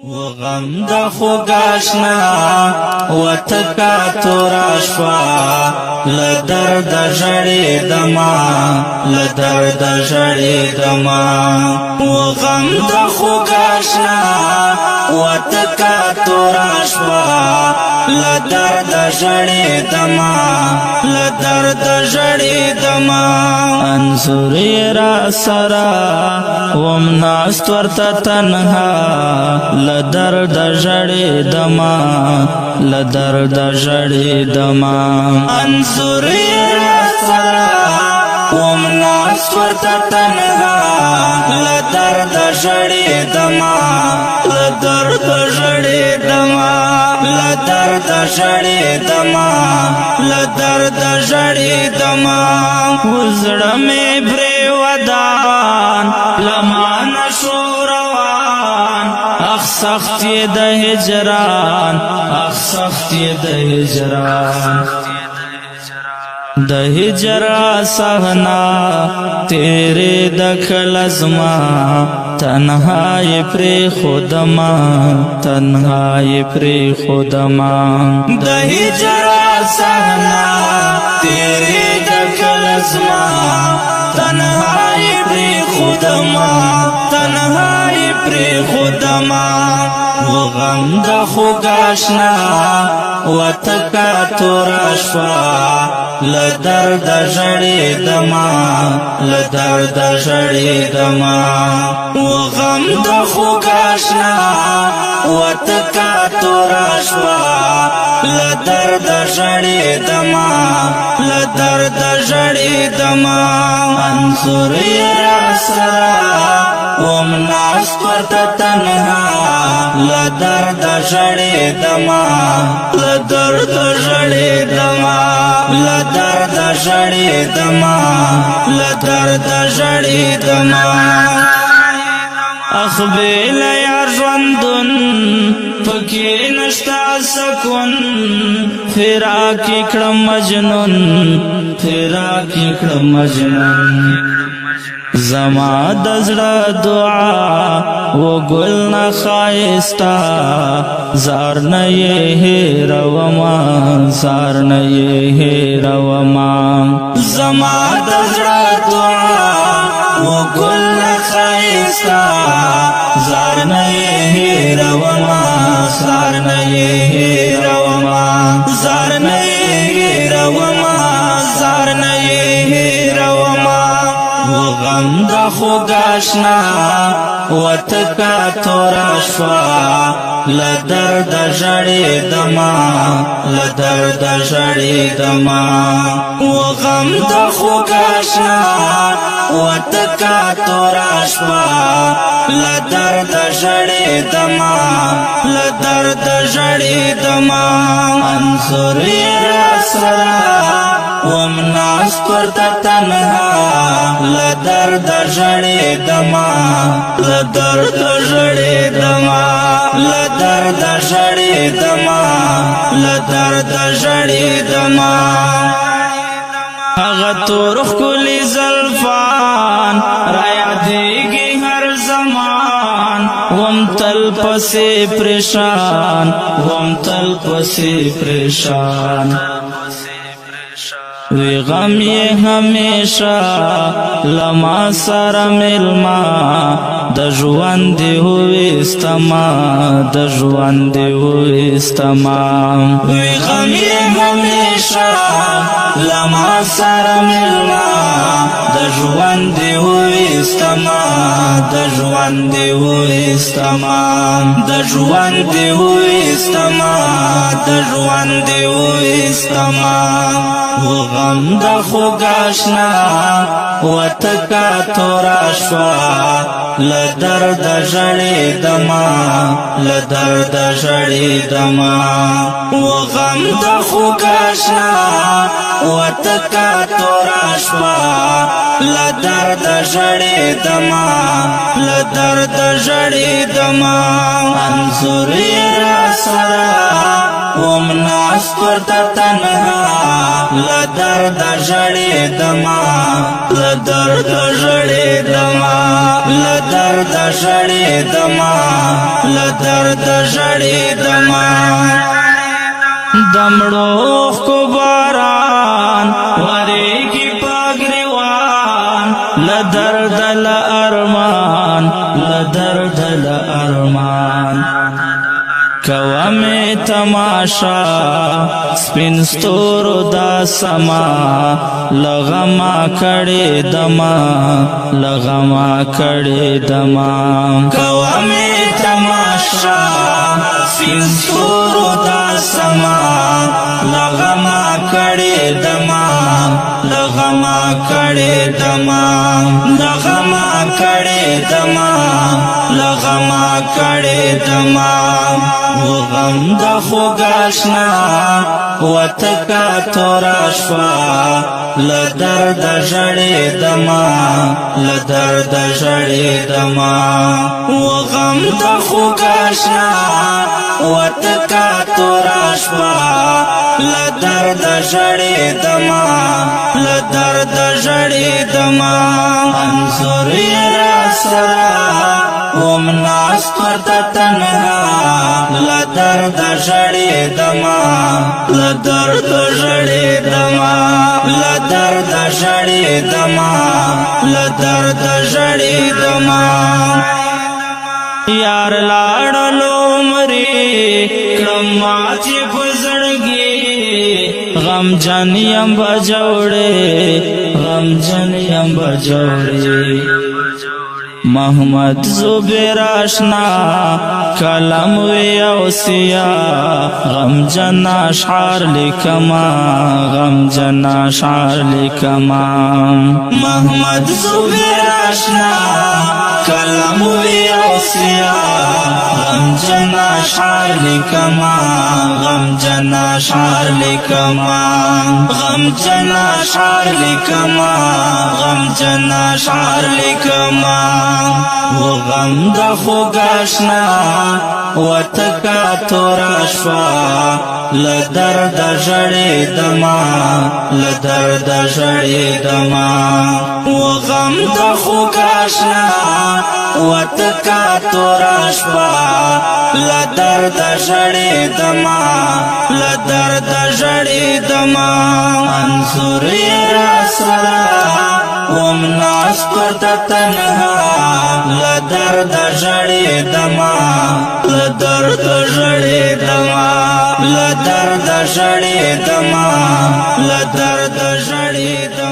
وغم د خوگاشنا وتکا توراشوا لدرد جڑی دما لدرد جڑی دما وغم د خوگاشنا وتکا توراشوا لدرد جڑی دما لدرد جڑی دما انظر را سرا ومناست ورتا تنها لدرد جڑی دما لدرد جڑی دما انظر سرا ومناست ورتا تنها لدرد جڑی دما لدرد جڑی دما لدرد جڑی دما لدرد جڑی دما وزڑ میں بری ودان لما نشوروان اخ سختی د هجران اخ سختی د هجران د هجر سہنا تیرے دخل ازما تنہائی پری خودما تنہائی پری خودما د هجر سہنا تیرے دخل ازما تنہائی پری خودما تنہائی پری خودما وغم د خوگاشنا وتکا توراشوا لدرد جڑی دما لدرد جڑی دما وغم د خوگاشنا وتکا توراشوا لدرد جڑی دما لدرد جڑی دما انظر سرا ومناست ورتا تنها لدرد جڑی دما لدرد جڑی دما لدرد جڑی دما لدرد جڑی دما اخبیل یار ژوندون پکی نشتا سکون فراقی کړم مجنون فراقی کړم مجنون زما دزړه دعا و ګل نه خایستا زار نه هېروما زار نه هېروما زما دزړه دعا و ګل نه خایستا زار نه هېروما زار نه هېروما زار نه هېروما زار نه هېروما وغم د خوگاشنا وتکا توراشوا لدرد جڑی دما لدرد جڑی دما وغم د خوگاشنا وتکا توراشوا لدرد جڑی دما لدرد جڑی دما انظر سرا ومناست ورتا تنها لدرد جڑی دما لدرد جڑی دما لدرد جڑی دما لدرد جڑی دما اغا تورخ کلی زلفان رایا دیگی ہر زمان وم تل پسی پریشان وم تل پسی پریشان وی غم یہ ہمیشہ لما سارا ملما د ژوند ہوئی استما د ژوند ہوئی استما وی غم یہ ہمیشہ لما سارا ملما د ژوند ہوئی استما د ژوند ہوئی استما د ژوند ہوئی استما د ژوند ہوئی استما وغم د خوگاشنا وتکا توراشوا لدرد جڑی دما لدرد جڑی دما وغم د خوگاشنا وتکا توراشوا لدرد جڑی دما لدرد جڑی دما انظر سرا ومناست ناست ورته تنها لدرد ژړېدما لدرد ژړېدما لدرد ژړېدما لدرد ژړېدما دمړو کو باران ورېږي پګریوان لدرد لارمان لدرد لارمان کومه تماشا سپین ستورو دا سما لغما کړي دما لغما کړي دما کومه تماشا سپین ستورو دا سما لغما کړي دما لغما کړي دما لغما کړي دما لغما کړي دما وغم د خوګاشنا وتکا توراشوا لدرد ژړېدما لدرد ژړېدما وغم د خوګاشنا وتکا توراشوا لدرد ژړېدما لدرد ژړېدما انظر را سرا ومناست ورته تنها لدرد ژړېدما لدرد ژړېدما لدرد ژړېدما لدرد ژړېدما یار لاړلو مري کړم ماتې په زړګي غم جن یم بجوړې غم جن یم بجوړې محمد زبیر آشنا کلم وی او سیا غم جن اشعار لکما غم جن اشعار لکما محمد زبیر آشنا کلم وی او سیا غم جن اشعار لکما غم جن اشعار لکما غم جن اشعار لکما غم جن اشعار لکما وغم د خوګاشنا وتکا توراشوا لدرد ژړېدما لدرد ژړېدما وغم د خوګاشنا وتکا توراشوا لدرد ژړېدما لدرد ژړېدما انظر را سرا ومناست ورته تنها لدرد ژړېدما لدرد ژړېدما لدرد ژړېدما لدرد ژړېدما